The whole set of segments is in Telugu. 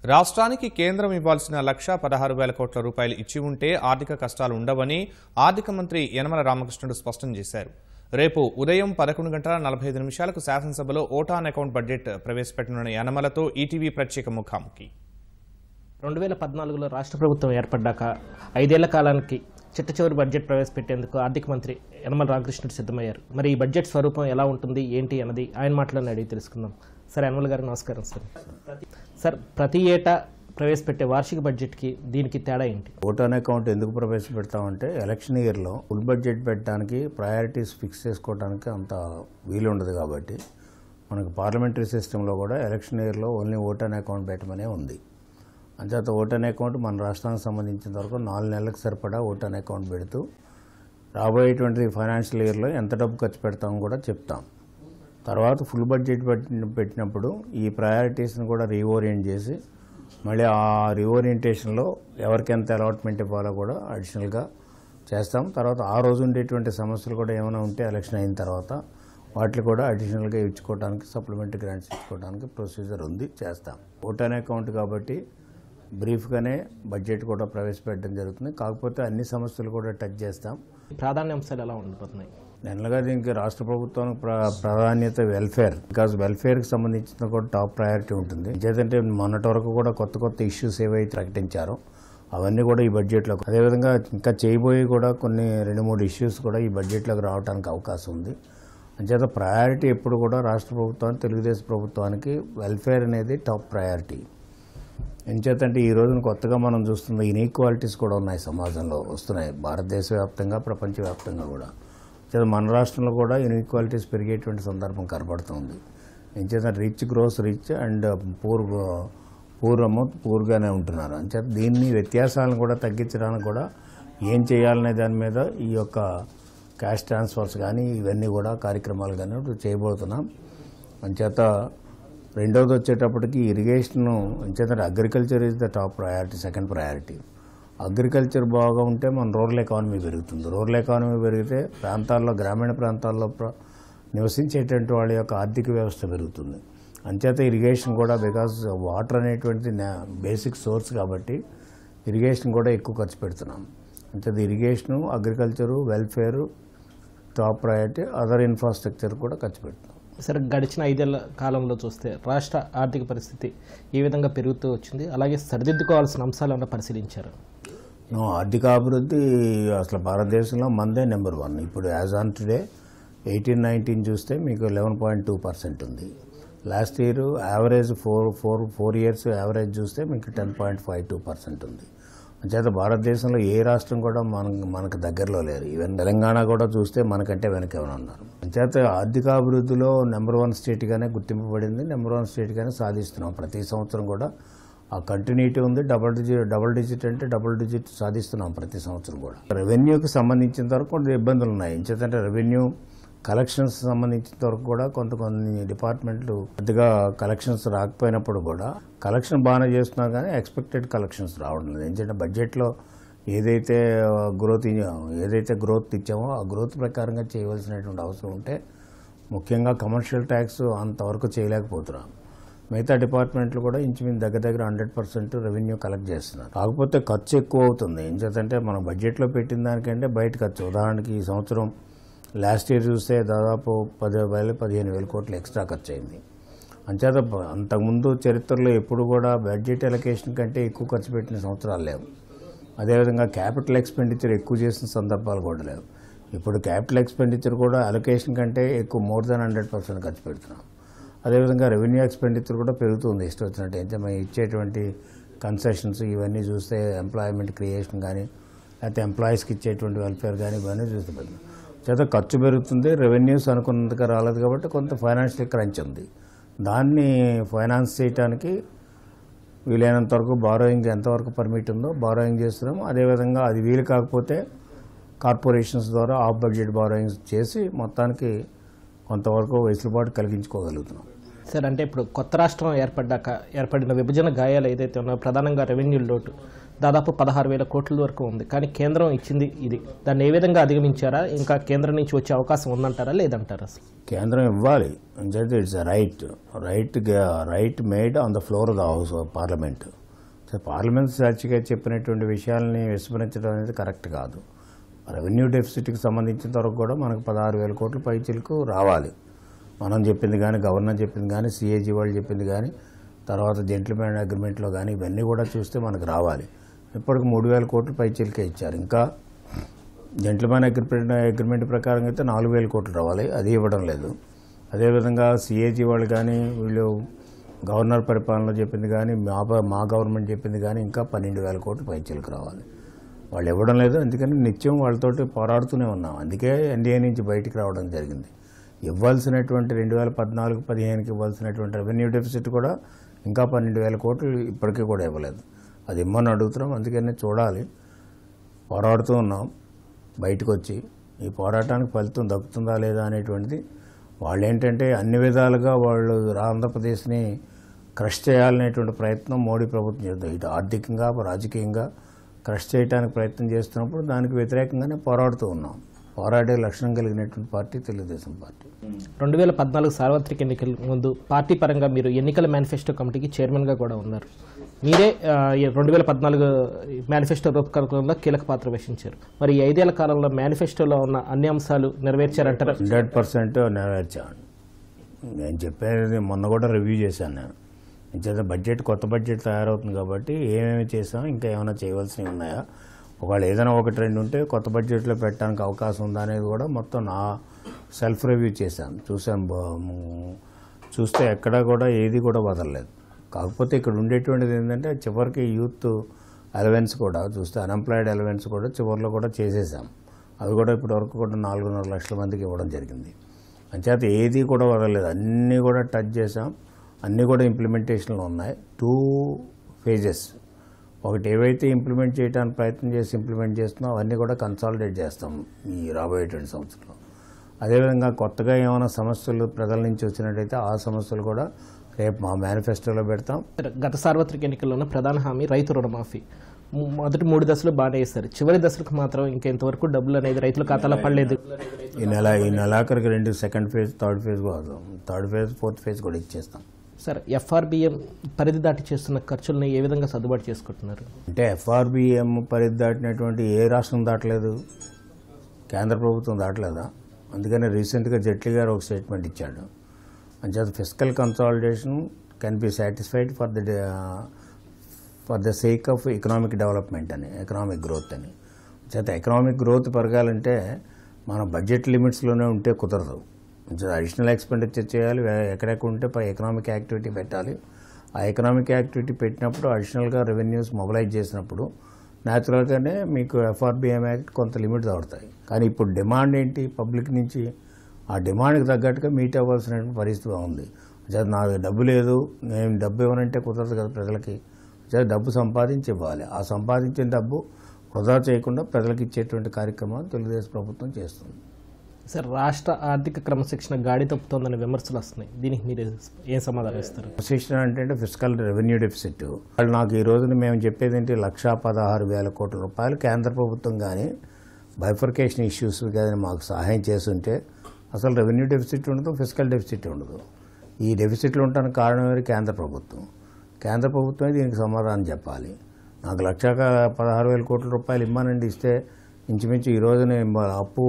రాష్ట్రానికి కేంద్రం ఇవ్వాల్సిన 1,16,000 కోట్ల రూపాయలు ఇచ్చి ఉంటే ఆర్థిక కష్టాలు ఉండవని ఆర్థిక మంత్రి యనమల రామకృష్ణుడు స్పష్టం చేశారు. రేపు ఉదయం 11:45 శాసనసభలో ఓటాన్ అకౌంట్ బడ్జెట్ ప్రవేశపెట్టనున్న యనమలతో ఈటీవీ ప్రత్యేక ముఖాముఖి. 2014లో రాష్ట్ర ప్రభుత్వం ఏర్పడ్డాక 5 ఏళ్ల కాలానికి చిట్టచివరి బడ్జెట్ ప్రవేశపెట్టేందుకు ఆర్థిక మంత్రి యనమల రామకృష్ణుడు సిద్ధమయ్యారు. మరి ఈ బడ్జెట్ స్వరూపం ఎలా ఉంటుంది ఏంటి అన్నది ఆయన మాటలను అడిగి తెలుసుకుందాం. సార్, యనమల గారు నమస్కారం. సార్, ప్రతి ఏటా ప్రవేశపెట్టే వార్షిక బడ్జెట్కి దీనికి తేడా ఏంటి? ఓటాన్ అకౌంట్ ఎందుకు ప్రవేశపెడతామంటే ఎలక్షన్ ఇయర్లో ఫుల్ బడ్జెట్ పెట్టడానికి ప్రయారిటీస్ ఫిక్స్ చేసుకోవడానికి అంత వీలు ఉండదు. కాబట్టి మనకు పార్లమెంటరీ సిస్టంలో కూడా ఎలక్షన్ ఇయర్లో ఓన్లీ ఓటాన్ అకౌంట్ పెట్టమనే ఉంది. అంచేత ఓటాన్ అకౌంట్ మన రాష్ట్రానికి సంబంధించిన వరకు 4 నెలలకు సరిపడా ఓటాన్ అకౌంట్ పెడుతూ రాబోయేటువంటి ఫైనాన్షియల్ ఇయర్లో ఎంత డబ్బు ఖర్చు పెడతామో కూడా చెప్తాం. తర్వాత ఫుల్ బడ్జెట్ పెట్టినప్పుడు ఈ ప్రయారిటీస్ని కూడా రీఓరియంట్ చేసి మళ్ళీ ఆ రీఓరియంటేషన్లో ఎవరికి ఎంత అలాట్మెంట్ ఇవ్వాలో కూడా అడిషనల్గా చేస్తాం. తర్వాత ఆ రోజు ఉండేటువంటి సమస్యలు కూడా ఏమైనా ఉంటే ఎలక్షన్ అయిన తర్వాత వాటిని కూడా అడిషనల్గా ఇచ్చుకోవడానికి సప్లిమెంటరీ గ్రాంట్స్ ఇచ్చుకోవడానికి ప్రొసీజర్ ఉంది, చేస్తాం. ఓటాన్ అకౌంట్ కాబట్టి బ్రీఫ్గానే బడ్జెట్ కూడా ప్రవేశపెట్టడం జరుగుతుంది. కాకపోతే అన్ని సమస్యలు కూడా టచ్ చేస్తాం. ప్రాధాన్యాంశాలు ఎలా ఉండిపోతున్నాయి? జనరల్గా దీనికి రాష్ట్ర ప్రభుత్వానికి ప్రాధాన్యత వెల్ఫేర్, బికాజ్ వెల్ఫేర్కి సంబంధించిన కూడా టాప్ ప్రయారిటీ ఉంటుంది. ఎందుకంటే మొన్నటి వరకు కూడా కొత్త ఇష్యూస్ ఏవైతే ప్రకటించారో అవన్నీ కూడా ఈ బడ్జెట్లోకి, అదేవిధంగా ఇంకా చేయబోయి కూడా కొన్ని 2-3 ఇష్యూస్ కూడా ఈ బడ్జెట్లోకి రావడానికి అవకాశం ఉంది. అంచేత ప్రయారిటీ ఎప్పుడు కూడా రాష్ట్ర ప్రభుత్వానికి, తెలుగుదేశం ప్రభుత్వానికి వెల్ఫేర్ అనేది టాప్ ప్రయారిటీ. ఎంచేతంటే ఈ రోజున కొత్తగా మనం చూస్తున్న ఇన్ఈక్వాలిటీస్ కూడా ఉన్నాయి, సమాజంలో వస్తున్నాయి, భారతదేశ వ్యాప్తంగా ప్రపంచవ్యాప్తంగా కూడా. మన రాష్ట్రంలో కూడా ఇన్ఈక్వాలిటీస్ పెరిగేటువంటి సందర్భం కనబడుతుంది. ఎంచేత రిచ్ గ్రోస్ రిచ్ అండ్ పూర్గానే ఉంటున్నారు. అంచేత దీన్ని వ్యత్యాసాలను కూడా తగ్గించడానికి కూడా ఏం చేయాలనే దాని మీద ఈ యొక్క క్యాష్ ట్రాన్స్ఫర్స్ కానీ ఇవన్నీ కూడా కార్యక్రమాలు కానీ చేయబోతున్నాం. అంచేత రెండవది వచ్చేటప్పటికి ఇరిగేషన్, అంచేత agriculture is the top priority, second priority. Agriculture బాగా ఉంటే మన రూరల్ ఎకానమీ పెరుగుతుంది. రూరల్ ఎకానమీ పెరిగితే ప్రాంతాల్లో, గ్రామీణ ప్రాంతాల్లో నివసించేటువంటి వాళ్ళ యొక్క ఆర్థిక వ్యవస్థ పెరుగుతుంది. అంచేత ఇరిగేషన్ కూడా, బికాజ్ వాటర్ అనేటువంటిది బేసిక్ సోర్స్ కాబట్టి ఇరిగేషన్ కూడా ఎక్కువ ఖర్చు పెడుతున్నాం. అంచేత irrigation, agriculture, welfare top priority, other infrastructure కూడా ఖర్చు పెడుతున్నాం. సరే, గడిచిన 5 ఏళ్ల కాలంలో చూస్తే రాష్ట్ర ఆర్థిక పరిస్థితి ఏ విధంగా పెరుగుతూ వచ్చింది, అలాగే సరిదిద్దుకోవాల్సిన అంశాలను పరిశీలించారు? ఆర్థిక అభివృద్ధి అసలు భారతదేశంలో మందే నెంబర్ 1. ఇప్పుడు యాజ్ ఆన్ టుడే 18-19 చూస్తే మీకు 11.2% ఉంది. Last year average 4 years average చూస్తే మీకు 10.52% ఉంది. అంచేత భారతదేశంలో ఏ రాష్ట్రం కూడా మనకు దగ్గరలో లేరు. ఈవెన్ తెలంగాణ కూడా చూస్తే మనకంటే వెనక ఏమైనా ఉన్నారు. అంచేత ఆర్థిక అభివృద్ధిలో నెంబర్ 1 స్టేట్గానే గుర్తింపబడింది, నెంబర్ 1 స్టేట్గానే సాధిస్తున్నాం. ప్రతి సంవత్సరం కూడా ఆ కంటిన్యూటీ ఉంది. డబుల్ డిజిట్ అంటే డబుల్ డిజిట్ సాధిస్తున్నాం ప్రతి సంవత్సరం కూడా. రెవెన్యూకి సంబంధించిన వరకు కొన్ని ఇబ్బందులు ఉన్నాయి. ఎందుకంటే రెవెన్యూ కలెక్షన్స్ సంబంధించిన వరకు కూడా కొన్ని డిపార్ట్మెంట్లు పెద్దగా కలెక్షన్స్ రాకపోయినప్పుడు కూడా కలెక్షన్ బాగానే చేస్తున్నారు, కానీ ఎక్స్పెక్టెడ్ కలెక్షన్స్ రావడం లేదు. ఎందుకంటే బడ్జెట్లో ఏదైతే గ్రోత్ ఇచ్చామో ఆ గ్రోత్ ప్రకారంగా చేయవలసినటువంటి అవసరం ఉంటే ముఖ్యంగా కమర్షియల్ ట్యాక్స్ అంతవరకు చేయలేకపోతున్నాం. మిగతా డిపార్ట్మెంట్లు కూడా ఇంచుమించు దగ్గర 100% రెవెన్యూ కలెక్ట్ చేస్తున్నారు. కాకపోతే ఖర్చు ఎక్కువ అవుతుంది. ఎందుకంటే మనం బడ్జెట్లో పెట్టిన దానికంటే బయట ఖర్చు, ఉదాహరణకి ఈ సంవత్సరం లాస్ట్ ఇయర్ చూస్తే దాదాపు 10,000-15,000 కోట్లు ఎక్స్ట్రా ఖర్చు అయింది. అంచేత అంతకుముందు చరిత్రలో ఎప్పుడు కూడా బడ్జెట్ అలొకేషన్ కంటే ఎక్కువ ఖర్చు పెట్టిన సంవత్సరాలు లేవు. అదేవిధంగా క్యాపిటల్ ఎక్స్పెండిచర్ ఎక్కువ చేసిన సందర్భాలు కూడా లేవు. ఇప్పుడు క్యాపిటల్ ఎక్స్పెండిచర్ కూడా అలొకేషన్ కంటే ఎక్కువ మోర్ దాన్ 100% ఖర్చు పెడుతున్నాం. అదేవిధంగా రెవెన్యూ ఎక్స్పెండిచర్ కూడా పెరుగుతుంది ఇష్టం వచ్చినట్టు. అయితే మేము ఇచ్చేటువంటి కన్సెషన్స్ ఇవన్నీ చూస్తే ఎంప్లాయ్మెంట్ క్రియేషన్ కానీ, లేకపోతే ఎంప్లాయీస్కి ఇచ్చేటువంటి వెల్ఫేర్ కానీ ఇవన్నీ చూస్తే పెడుతున్నాం. చేత ఖర్చు పెరుగుతుంది. రెవెన్యూస్ అనుకున్నంతగా రాలేదు కాబట్టి కొంత ఫైనాన్షియల్ క్రంచ్ ఉంది. దాన్ని ఫైనాన్స్ చేయడానికి వీలైనంత వరకు బారోయింగ్ ఎంతవరకు పర్మిట్ ఉందో బారోయింగ్ చేస్తున్నాము. అదేవిధంగా అది వీలు కాకపోతే కార్పొరేషన్స్ ద్వారా ఆఫ్ బడ్జెట్ బారోయింగ్స్ చేసి మొత్తానికి కొంతవరకు వెసులుబాటు కలిగించుకోగలుగుతున్నాం. సార్ అంటే ఇప్పుడు కొత్త రాష్ట్రం ఏర్పడిన విభజన గాయాలు ఏదైతే ఉన్నాయో ప్రధానంగా రెవెన్యూ లోటు దాదాపు 16,000 కోట్ల వరకు ఉంది. కానీ కేంద్రం ఇచ్చింది ఇది. దాన్ని ఏ విధంగా అధిగమించారా? ఇంకా కేంద్రం నుంచి వచ్చే అవకాశం ఉందంటారా లేదంటారా? అసలు కేంద్రం ఇవ్వాలి అంటే it's right made on the floor of the house parliament. Parliament సాక్షిగా చెప్పినటువంటి విషయాలని విస్మరించడం అనేది కరెక్ట్ కాదు. రెవెన్యూ డెఫిసిట్కి సంబంధించిన వరకు కూడా మనకు 16,000 కోట్ల పైచీలకు రావాలి. మనం చెప్పింది కానీ, గవర్నర్ చెప్పింది కానీ, సిఏజీ వాళ్ళు చెప్పింది కానీ, తర్వాత జెంటిల్మెన్ అగ్రిమెంట్లో కానీ ఇవన్నీ కూడా చూస్తే మనకు రావాలి. ఇప్పటికి 3,000 కోట్ల పైచీలకే ఇచ్చారు. ఇంకా జెంటిల్మెన్ అగ్రిమెంట్ ప్రకారం అయితే 4,000 కోట్లు రావాలి, అది ఇవ్వడం లేదు. అదేవిధంగా సిఏజీ వాళ్ళు కానీ, వీళ్ళు గవర్నర్ పరిపాలనలో చెప్పింది కానీ, మా గవర్నమెంట్ చెప్పింది కానీ ఇంకా 12,000 కోట్ల పైచీలకు రావాలి. వాళ్ళు ఇవ్వడం లేదు. అందుకని నిత్యం వాళ్ళతోటి పోరాడుతూనే ఉన్నాం. అందుకే ఎన్డీఏ నుంచి బయటికి రావడం జరిగింది. ఇవ్వాల్సినటువంటి 2014-15కి ఇవ్వాల్సినటువంటి రెవెన్యూ డెఫిసిట్ కూడా ఇంకా 12,000 కోట్లు ఇప్పటికీ కూడా ఇవ్వలేదు. అది ఇమ్మని అడుగుతున్నాం. అందుకనే చూడాలి. పోరాడుతూ ఉన్నాం బయటకు వచ్చి. ఈ పోరాటానికి ఫలితం దక్కుతుందా లేదా అనేటువంటిది వాళ్ళు ఏంటంటే అన్ని విధాలుగా వాళ్ళు ఆంధ్రప్రదేశ్ని క్రష్ చేయాలనేటువంటి ప్రయత్నం మోడీ ప్రభుత్వం చేస్తుంది. ఇటు ఆర్థికంగా రాజకీయంగా క్రష్ చేయడానికి ప్రయత్నం చేస్తున్నప్పుడు దానికి వ్యతిరేకంగానే పోరాడుతూ ఉన్నాం. పోరాడే లక్షణం కలిగినటువంటి పార్టీ తెలుగుదేశం పార్టీ. 2014 సార్వత్రిక ఎన్నికల ముందు పార్టీ పరంగా మీరు ఎన్నికల మేనిఫెస్టో కమిటీకి చైర్మన్గా కూడా ఉన్నారు. మీరే 2014 మేనిఫెస్టో రూపకల్పనలో కీలక పాత్ర వహించారు. మరి ఈ 5 ఏళ్ల కాలంలో మేనిఫెస్టోలో ఉన్న అన్ని అంశాలు నెరవేర్చారంటారా? 100% నెరవేర్చాను. నేను చెప్పేది మొన్న కూడా రివ్యూ చేశాను. నేను ఇంచేత కొత్త బడ్జెట్ తయారవుతుంది కాబట్టి ఏమేమి చేసాం, ఇంకా ఏమైనా చేయవలసినవి ఉన్నాయా, ఒకవేళ ఏదైనా 1-2 ఉంటే కొత్త బడ్జెట్లో పెట్టడానికి అవకాశం ఉందా అనేది కూడా మొత్తం నా సెల్ఫ్ రివ్యూ చేశాను. చూస్తే ఎక్కడా కూడా ఏది కూడా వదలలేదు. కాకపోతే ఇక్కడ ఉండేటువంటిది ఏంటంటే చివరికి యూత్ అలవెన్స్ కూడా చూస్తే అన్ఎంప్లాయిడ్ అలవెన్స్ కూడా చివరిలో కూడా చేసేసాం. అవి కూడా ఇప్పటివరకు కూడా 4.5 లక్షల మందికి ఇవ్వడం జరిగింది. అంచేత ఏది కూడా వదలలేదు. అన్నీ కూడా టచ్ చేసాం. అన్నీ కూడా ఇంప్లిమెంటేషన్లో ఉన్నాయి. 2 phases. ఒకటి ఏవైతే ఇంప్లిమెంట్ చేయడానికి ప్రయత్నం చేసి ఇంప్లిమెంట్ చేస్తున్నాం అవన్నీ కూడా కన్సాలిడేట్ చేస్తాం ఈ రాబోయేటువంటి సంవత్సరంలో. అదేవిధంగా కొత్తగా ఏమైనా సమస్యలు ప్రజల నుంచి వచ్చినట్టయితే ఆ సమస్యలు కూడా రేపు మా మేనిఫెస్టోలో పెడతాం. గత సార్వత్రిక ఎన్నికల్లోనే ప్రధాన హామీ రైతు రుణమాఫీ. మొదటి 3 దశలు బాగానే వేస్తారు. చివరి దశలకు మాత్రం ఇంకెంతవరకు డబ్బులు అనేది రైతుల ఖాతాలో పడలేదు. ఈ నెలాఖరికి 2 సెకండ్ ఫేజ్, థర్డ్ ఫేజ్ కూడా, ఫోర్త్ ఫేజ్ కూడా ఇచ్చేస్తాం. సార్ ఎఫ్ఆర్బిఎం పరిధి దాటి చేస్తున్న ఖర్చులను ఏ విధంగా సర్దుబాటు చేసుకుంటున్నారు? అంటే ఎఫ్ఆర్బిఎం పరిధి దాటినటువంటి ఏ రాష్ట్రం దాటలేదు, కేంద్ర ప్రభుత్వం దాటలేదా? అందుకని రీసెంట్గా జైట్లీ గారు ఒక స్టేట్మెంట్ ఇచ్చాడు. అంచేత fiscal consolidation can be satisfied for the sake of economic development అని, ఎకనామిక్ గ్రోత్ అని. అంచేత ఎకనామిక్ గ్రోత్ పెరగాలంటే మన బడ్జెట్ లిమిట్స్లోనే ఉంటే కుదరదు. అడిషనల్ ఎక్స్పెండిచర్ చేయాలి. ఎక్కడెక్కడ ఉంటే ఎకనామిక్ యాక్టివిటీ పెట్టాలి. ఆ ఎకనామిక్ యాక్టివిటీ పెట్టినప్పుడు అడిషనల్గా రెవెన్యూస్ మొబిలైజ్ చేసినప్పుడు న్యాచురల్గానే మీకు ఎఫ్ఆర్బిఎం యాక్ట్ కొంత లిమిట్ దాడుతాయి. కానీ ఇప్పుడు డిమాండ్ ఏంటి పబ్లిక్ నుంచి, ఆ డిమాండ్కి తగ్గట్టుగా మీట్ అవ్వాల్సిన పరిస్థితి ఉంది. నాకు డబ్బు లేదు, నేను డబ్బు ఇవ్వనంటే కుదరదు కదా ప్రజలకి. డబ్బు సంపాదించి ఇవ్వాలి. ఆ సంపాదించిన డబ్బు వృధా చేయకుండా ప్రజలకు ఇచ్చేటువంటి కార్యక్రమాలు తెలుగుదేశం ప్రభుత్వం చేస్తుంది. సార్ రాష్ట్ర ఆర్థిక క్రమశిక్షణ గాడి తప్పుతోందనే విమర్శలు వస్తున్నాయి. దీనికి మీరు ఏం సమాధానం ఇస్తారు? క్రమశిక్షణ అంటే ఫిస్కల్ రెవెన్యూ డెఫిసిట్. వాళ్ళు నాకు ఈ రోజున మేము చెప్పేది ఏంటి, 1,16,000 కోట్ల రూపాయలు కేంద్ర ప్రభుత్వం కానీ బైఫర్కేషన్ ఇష్యూస్ కానీ మాకు సహాయం చేస్తుంటే అసలు రెవెన్యూ డెఫిసిట్ ఉండదు, ఫిస్కల్ డెఫిసిట్ ఉండదు. ఈ డెఫిసిట్లు ఉండడానికి కారణం ఏంటి? కేంద్ర ప్రభుత్వం. కేంద్ర ప్రభుత్వమే దీనికి సమాధానం చెప్పాలి. నాకు 1,16,000 కోట్ల రూపాయలు ఇమ్మనండి ఇస్తే ఇంచుమించు ఈ రోజున అప్పు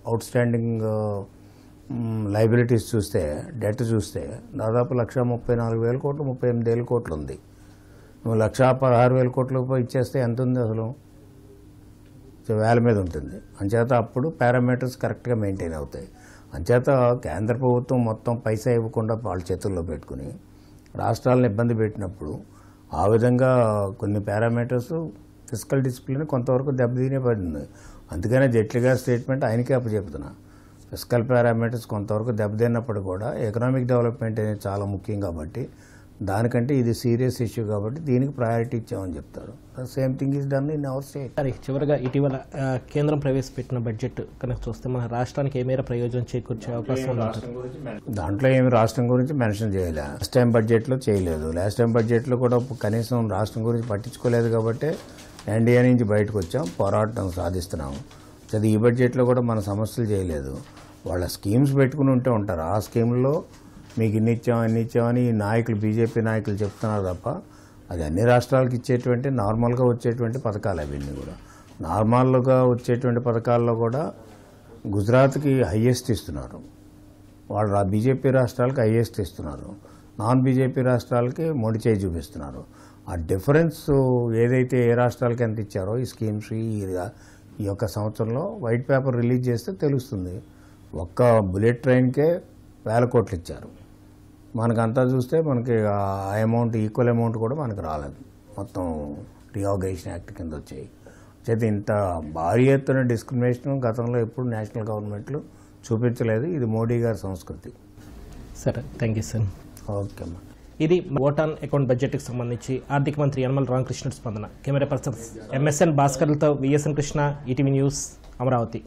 అవుట్ స్టాండింగ్ లైబిలిటీస్ చూస్తే, డెట్ చూస్తే దాదాపు 1,34,000 కోట్లు, 38,000 కోట్లు ఉంది. నువ్వు 1,16,000 కోట్ల రూపాయలు ఇచ్చేస్తే ఎంత ఉంది అసలు? వేల మీద ఉంటుంది. అంచేత అప్పుడు పారామీటర్స్ కరెక్ట్గా మెయింటైన్ అవుతాయి. అంచేత కేంద్ర ప్రభుత్వం మొత్తం పైసా ఇవ్వకుండా వాళ్ళ చేతుల్లో పెట్టుకుని రాష్ట్రాలను ఇబ్బంది పెట్టినప్పుడు ఆ విధంగా కొన్ని పారామీటర్స్ ఫిస్కల్ డిసిప్లిన్ కొంతవరకు దెబ్బతినే పడింది. అందుకనే జైట్లీ గారి స్టేట్మెంట్ ఆయనకే అప్పచెప్తున్నా. ఫిస్కల్ పారామీటర్స్ కొంతవరకు దెబ్బతిన్నప్పుడు కూడా ఎకనామిక్ డెవలప్మెంట్ అనేది చాలా ముఖ్యం కాబట్టి దానికంటే ఇది సీరియస్ ఇష్యూ కాబట్టి దీనికి ప్రయారిటీ ఇచ్చామని చెప్తారు. Same thing is done in our state. సరే, చివరిగా ఇటీవల కేంద్రం ప్రవేశపెట్టిన బడ్జెట్ కనుక చూస్తే మన రాష్ట్రానికి ఏ మేర ప్రయోజనం చేకూర్చే అవకాశం ఉందంటారు? దాంట్లో ఏమి రాష్ట్రం గురించి మెన్షన్ చేయలే. లాస్ట్ టైం బడ్జెట్లో చేయలేదు. లాస్ట్ టైం బడ్జెట్లో కూడా కనీసం రాష్ట్రం గురించి పట్టించుకోలేదు కాబట్టి ఎన్డీఏ నుంచి బయటకు వచ్చాం, పోరాటం సాధిస్తున్నాము. అది ఈ బడ్జెట్లో కూడా మన సమస్యలు చేయలేదు. వాళ్ళ స్కీమ్స్ పెట్టుకుని ఉంటే ఉంటారు. ఆ స్కీమ్లో మీకు ఇన్ని ఇచ్చామని ఈ నాయకులు, బీజేపీ నాయకులు చెప్తున్నారు తప్ప అది అన్ని రాష్ట్రాలకు ఇచ్చేటువంటి నార్మల్గా వచ్చేటువంటి పథకాలు అవన్నీ కూడా. నార్మల్గా వచ్చేటువంటి పథకాల్లో కూడా గుజరాత్కి హయ్యెస్ట్ ఇస్తున్నారు. వాళ్ళు బీజేపీ రాష్ట్రాలకు హయ్యెస్ట్ ఇస్తున్నారు. నాన్ బీజేపీ రాష్ట్రాలకి మొండి చేయి చూపిస్తున్నారు. ఆ డిఫరెన్స్ ఏదైతే ఏ రాష్ట్రాలకి ఎంత ఇచ్చారో ఈ స్కీమ్స్ ఈ యొక్క సంవత్సరంలో వైట్ పేపర్ రిలీజ్ చేస్తే తెలుస్తుంది. ఒక్క బుల్లెట్ ట్రైన్కే 1,000 కోట్లు ఇచ్చారు. మనకంతా చూస్తే మనకి ఆ అమౌంట్ ఈక్వల్ అమౌంట్ కూడా మనకు రాలేదు. మొత్తం రీఆర్గనైజేషన్ యాక్ట్ కింద వచ్చాయి. అయితే ఇంత భారీ ఎత్తున డిస్క్రిమినేషన్ గతంలో ఎప్పుడు నేషనల్ గవర్నమెంట్లు చూపించలేదు. ఇది మోడీ గారి సంస్కృతి. సరే, థ్యాంక్ యూ సార్. ఓకే అమ్మా. ఇది ఓట్ ఆన్ అకౌంట్ బడ్జెట్కి సంబంధించి ఆర్థిక మంత్రి యనమల రామకృష్ణుడి స్పందన. కెమెరా పర్సన్స్ ఎంఎస్ఎన్ భాస్కర్లతో VSN Krishna, ETV news, Amaravati.